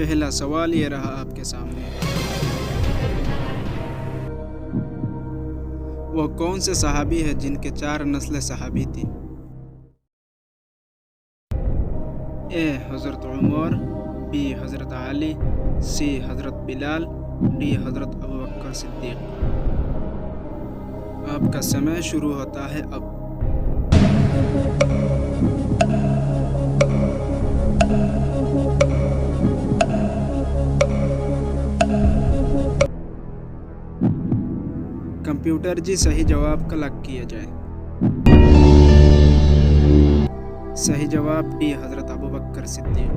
पहला सवाल ये रहा आपके सामने। वो कौन से सहाबी है जिनके 4 नस्लें सहाबी थी? ए हज़रत उमर, बी हज़रत अली, सी हज़रत बिलाल, डी हज़रत अबू बकर सिद्दीक। आपका समय शुरू होता है अब। कंप्यूटर जी सही जवाब का लॉक किया जाए। सही जवाब डी हज़रत अबू बकर सिद्दीक।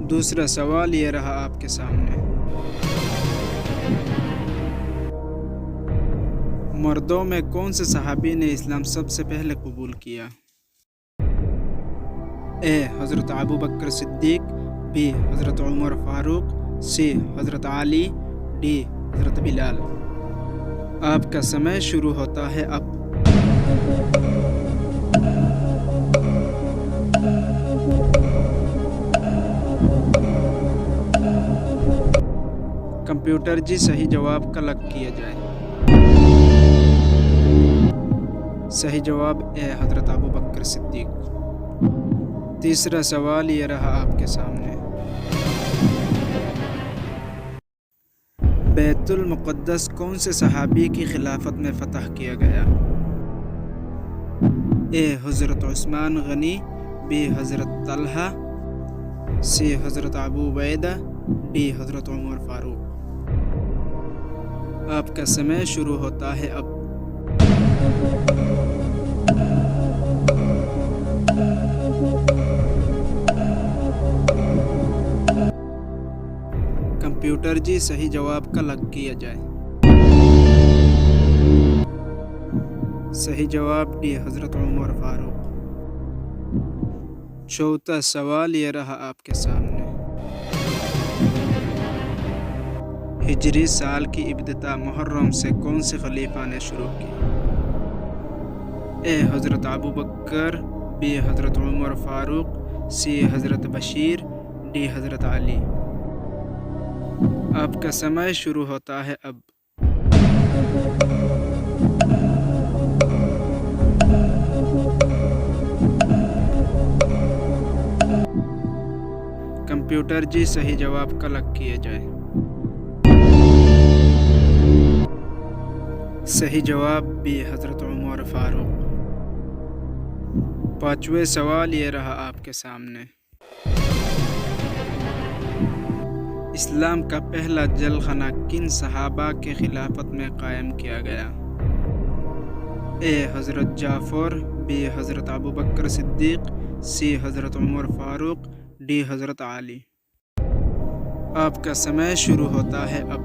दूसरा सवाल ये रहा आपके सामने। मर्दों में कौन से सहाबी ने इस्लाम सबसे पहले कबूल किया? ए हज़रत अबू बकर सिद्दीक, बी हज़रत उमर फारूक, सी हज़रत अली, डी हज़रत बिलाल। आपका समय शुरू होता है अब। कंप्यूटर जी सही जवाब का लॉक किया जाए। सही जवाब ए हज़रत अबू बकर सिद्दीक। तीसरा सवाल ये रहा आपके सामने। बैतुल मुक़द्दस कौन से सहाबी की खिलाफत में फ़तह किया गया? ए हज़रत उस्मान गनी, बी हज़रत तलहा, सी हज़रत अबू उबैदा, डी हज़रत उमर फारूक। आपका समय शुरू होता है अब। कंप्यूटर जी सही जवाब का लॉक किया जाए। सही जवाब डी हज़रत उमर फारूक। चौथा सवाल ये रहा आपके सामने। हिजरी साल की इब्तिदा मुहर्रम से कौन से खलीफा ने शुरू की? ए हज़रत अबू बकर, बी हज़रत उमर फारूक, सी हज़रत बशीर, डी हज़रत अली। आपका समय शुरू होता है अब। कंप्यूटर जी सही जवाब का लॉक किया जाए। सही जवाब बी हज़रत उमर फारूक। पांचवें सवाल ये रहा आपके सामने। इस्लाम का पहला जलखाना किन सहाबा के खिलाफत में कायम किया गया? ए हज़रत जाफ़र, बी हज़रत अबू बकर सिद्दीक, सी हज़रत उमर फारूक, डी हज़रत अली। आपका समय शुरू होता है अब।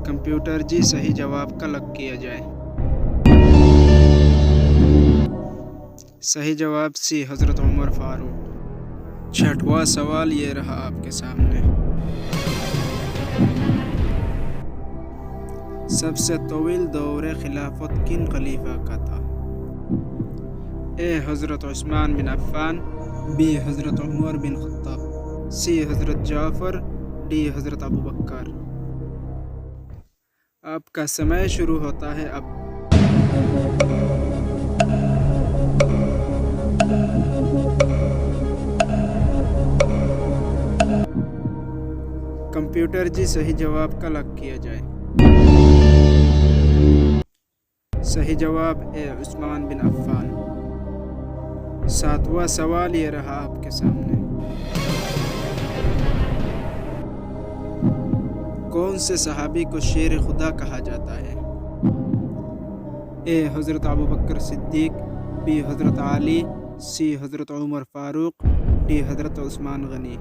कंप्यूटर जी सही जवाब का लॉक किया जाए। सही जवाब सी हज़रत उमर फारूक। छठवां सवाल ये रहा आपके सामने। सबसे तवील दौरे खिलाफत किन खलीफा का था? ए हज़रत उस्मान बिन अफ़्फ़ान, बी हज़रत उमर बिन ख़त्ताब, सी हज़रत जाफ़र, डी हज़रत अबू बकर। आपका समय शुरू होता है अब। कंप्यूटर जी सही जवाब का लॉक किया जाए। सही जवाब ए उस्मान बिन अफ़्फ़ान। सातवां सवाल ये रहा आपके सामने। कौन से सहाबी को शेर खुदा कहा जाता है? ए हज़रत अबू बकर सिद्दीक, बी हज़रत अली, सी हज़रत उमर फारूक, डी हज़रत उस्मान गनी।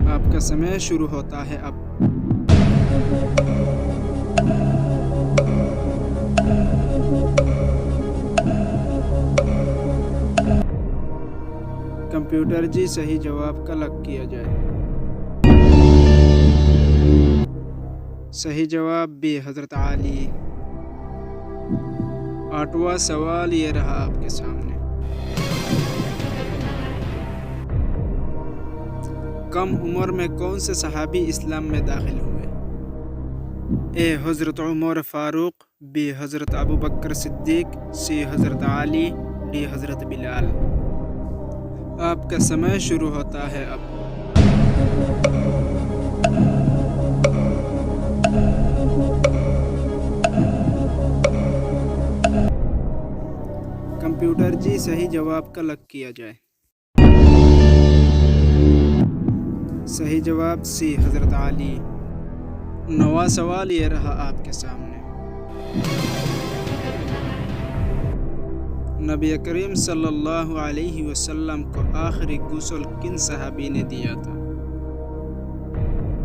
आपका समय शुरू होता है अब। कंप्यूटर जी सही जवाब का लॉक किया जाए। सही जवाब बी हज़रत आली। 8वां सवाल ये रहा आपके सामने। कम उम्र में कौन से सहाबी इस्लाम में दाखिल हुए? ए हज़रत उमर फ़ारूक, बी हज़रत अबू बकर सिद्दीक, सी हज़रत आली, डी हज़रत बिलाल। आपका समय शुरू होता है अब। कंप्यूटर जी सही जवाब का लग किया जाए। सही जवाब सी हज़रत आली। 9वां सवाल ये रहा आपके सामने। नबी करीम सल्लल्लाहु अलैहि वसल्लम को आखिरी गुस्ल किन सहाबी ने दिया था?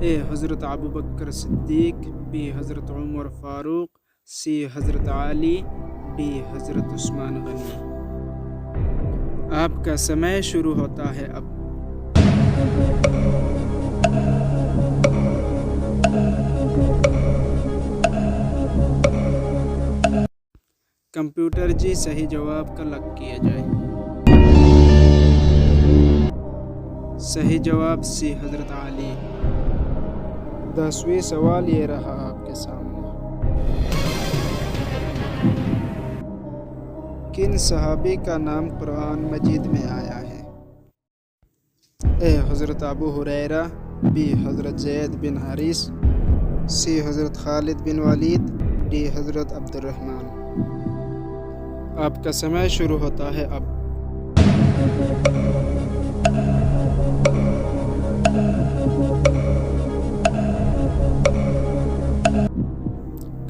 ए हज़रत अबू बकर सिद्दीक, बी हज़रत उमर फ़ारूक, सी हज़रत आली, डी हज़रत उस्मान गनी। आपका समय शुरू होता है अब। कंप्यूटर जी सही जवाब का लग किया जाए। सही जवाब सी हज़रत आली। 10वीं सवाल ये रहा आपके सामने। किन सहाबी का नाम कुरान मजीद में आया है? ए हज़रत अबू हुरैरा, बी हज़रत ज़ैद बिन हारिस, सी हज़रत खालिद बिन वलीद, डी हज़रत अब्दुर्रहमान। आपका समय शुरू होता है अब।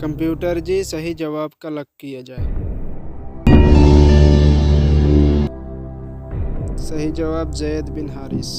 कंप्यूटर जी सही जवाब का लग किया जाए। सही जवाब ज़ैद बिन हारिस।